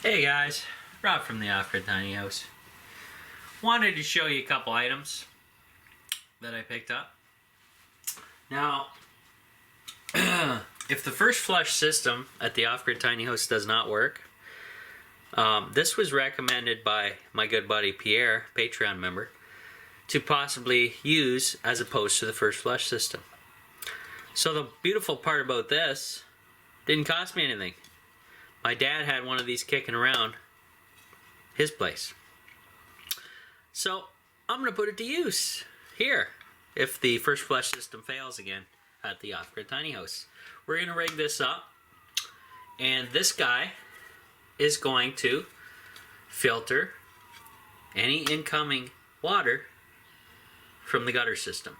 Hey guys, Rob from the Off-Grid Tiny House. Wanted to show you a couple items that I picked up. Now, if the first flush system at the Off-Grid Tiny House does not work, this was recommended by my good buddy Pierre, Patreon member, to possibly use as opposed to the first flush system. So the beautiful part about this, didn't cost me anything. My dad had one of these kicking around his place. So I'm going to put it to use here if the first flush system fails again at the Off-Grid Tiny House. We're going to rig this up, and this guy is going to filter any incoming water from the gutter system.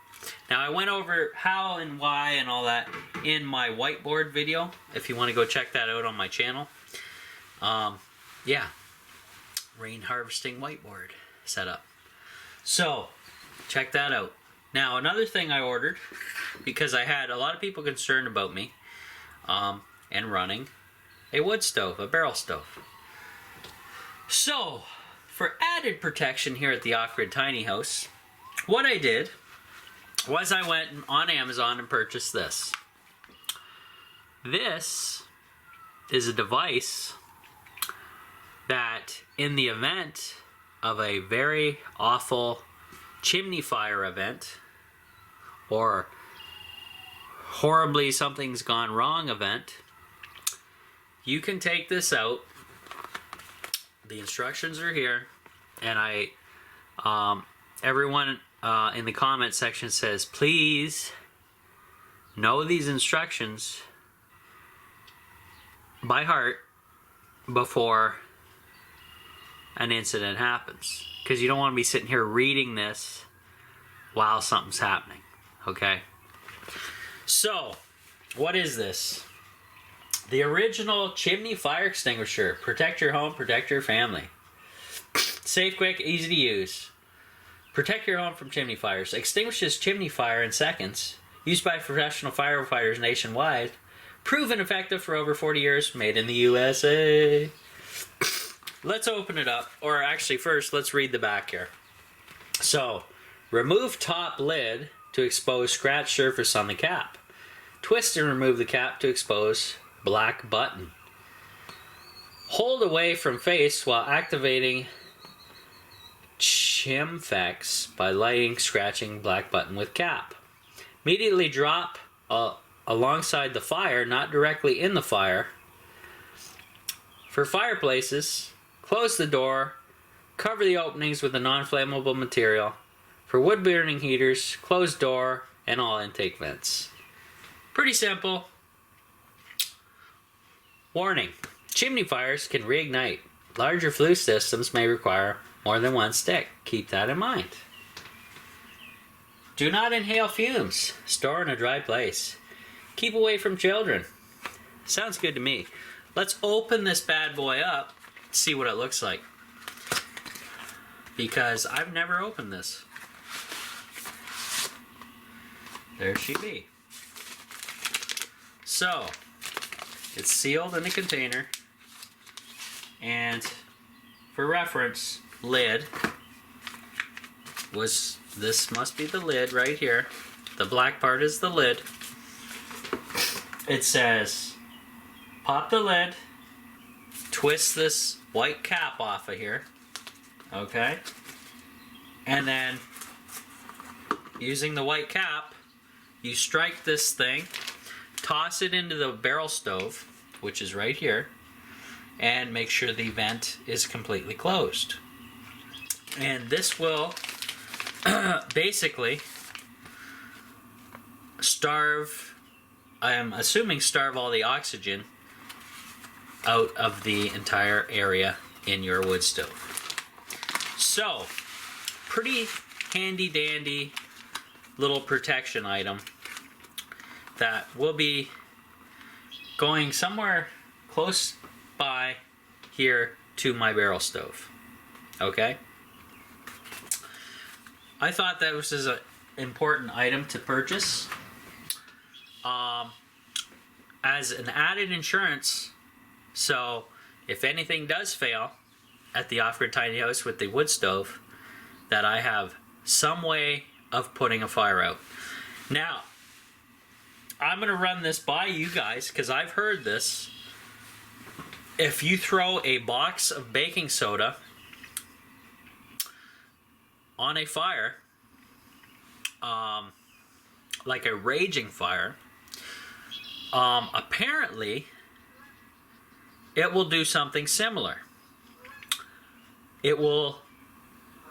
Now, I went over how and why and all that in my whiteboard video, if you want to go check that out on my channel. Yeah, rain harvesting whiteboard setup. So, check that out. Now, another thing I ordered, because I had a lot of people concerned about me and running a wood stove, a barrel stove. So, for added protection here at the Off-Grid Tiny House, what I did was I went on Amazon and purchased this. This is a device that, in the event of a very awful chimney fire event or horribly something's gone wrong event, you can take this out. The instructions are here, and everyone in the comment section says, please know these instructions by heart before an incident happens, because you don't want to be sitting here reading this while something's happening. Okay, so what is this? The original chimney fire extinguisher. Protect your home, protect your family. Safe, quick, easy to use. Protect your home from chimney fires. Extinguishes chimney fire in seconds. Used by professional firefighters nationwide. Proven effective for over 40 years. Made in the USA. Let's open it up. Or actually, first, let's read the back here. So, remove top lid to expose scratch surface on the cap. Twist and remove the cap to expose black button. Hold away from face while activating Chimfex by lighting scratching black button with cap. Immediately drop alongside the fire, not directly in the fire. For fireplaces, close the door, cover the openings with a non-flammable material. For wood burning heaters, close door and all intake vents. Pretty simple. Warning: chimney fires can reignite. Larger flue systems may require more than one stick. Keep that in mind. Do not inhale fumes. Store in a dry place. Keep away from children. Sounds good to me. Let's open this bad boy up, see what it looks like, because I've never opened this. There she be. So, it's sealed in a container, and for reference, lid was, this must be the lid right here. The black part is the lid. It says, pop the lid, twist this white cap off of here, okay? And then, using the white cap, you strike this thing, toss it into the barrel stove, which is right here, and make sure the vent is completely closed. And this will basically starve, I'm assuming starve all the oxygen out of the entire area in your wood stove. So, pretty handy dandy little protection item that will be going somewhere close by here to my barrel stove. Okay? I thought that was an important item to purchase. As an added insurance, so if anything does fail at the Off-Grid Tiny House with the wood stove, that I have some way of putting a fire out. Now, I'm going to run this by you guys because I've heard this. If you throw a box of baking soda on a fire, like a raging fire, apparently it will do something similar. It will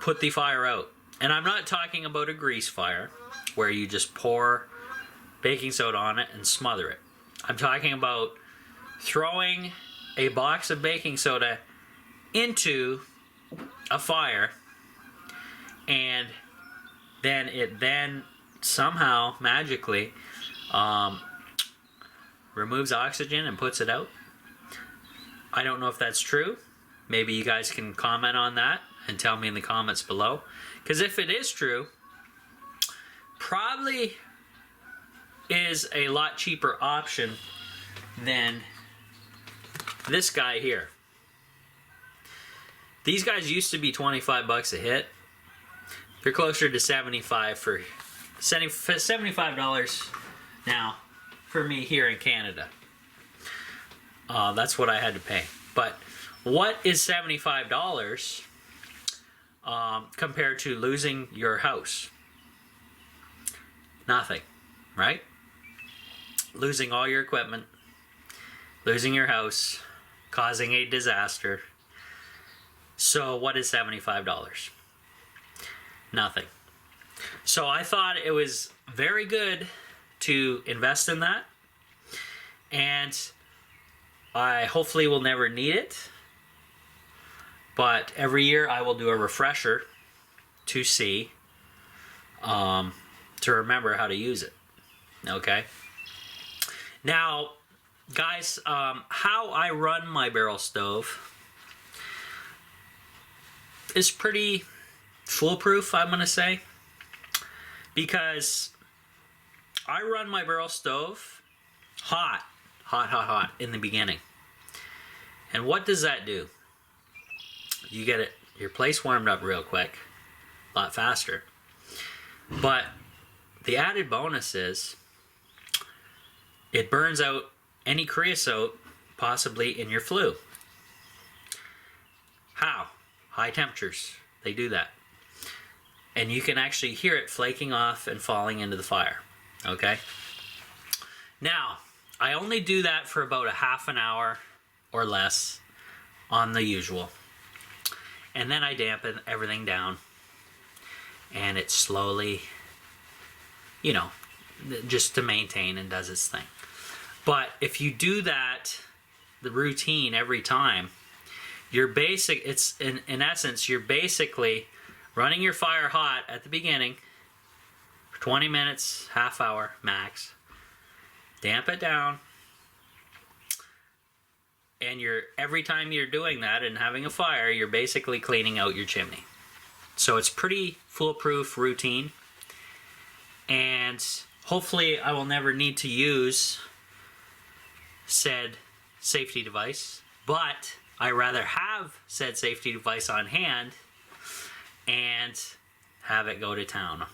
put the fire out. And I'm not talking about a grease fire where you just pour baking soda on it and smother it. I'm talking about throwing a box of baking soda into a fire, and then it somehow magically removes oxygen and puts it out. I don't know if that's true. Maybe you guys can comment on that and tell me in the comments below. Because if it is true, probably is a lot cheaper option than this guy here. These guys used to be 25 bucks a hit. They're closer to 75 for $75 now for me here in Canada. That's what I had to pay. But what is $75 compared to losing your house? Nothing, right? Losing all your equipment, losing your house, causing a disaster. So what is $75? Nothing. So I thought it was very good to invest in that, and I hopefully will never need it, but every year I will do a refresher to see, to remember how to use it. Okay? Now, guys, how I run my barrel stove is pretty foolproof, I'm going to say, because I run my barrel stove hot in the beginning. And what does that do? You get your place warmed up real quick, a lot faster. But the added bonus is it burns out any creosote possibly in your flue. How? High temperatures. They do that. And you can actually hear it flaking off and falling into the fire. Okay? Now, I only do that for about a half an hour or less on the usual. And then I dampen everything down. And it slowly, just to maintain, and does its thing. But if you do that, the routine every time, you're in essence, you're basically running your fire hot at the beginning for 20 minutes, half hour max. Damp it down. And every time you're doing that and having a fire, you're basically cleaning out your chimney. So it's pretty foolproof routine. And hopefully I will never need to use said safety device. But I rather have said safety device on hand and have it go to town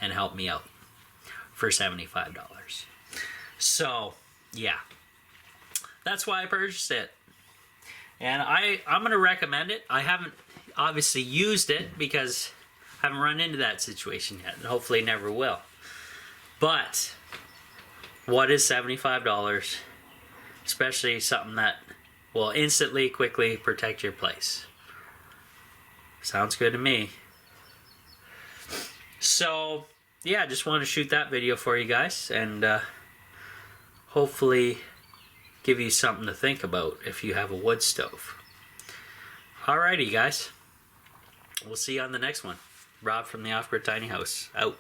and help me out for $75. So, yeah. That's why I purchased it. And I'm going to recommend it. I haven't obviously used it because I haven't run into that situation yet. And hopefully never will. But what is $75? Especially something that will instantly, quickly protect your place. Sounds good to me. So, yeah, just wanted to shoot that video for you guys. And hopefully give you something to think about if you have a wood stove. Alrighty, guys. We'll see you on the next one. Rob from the Off-Grid Tiny House, out.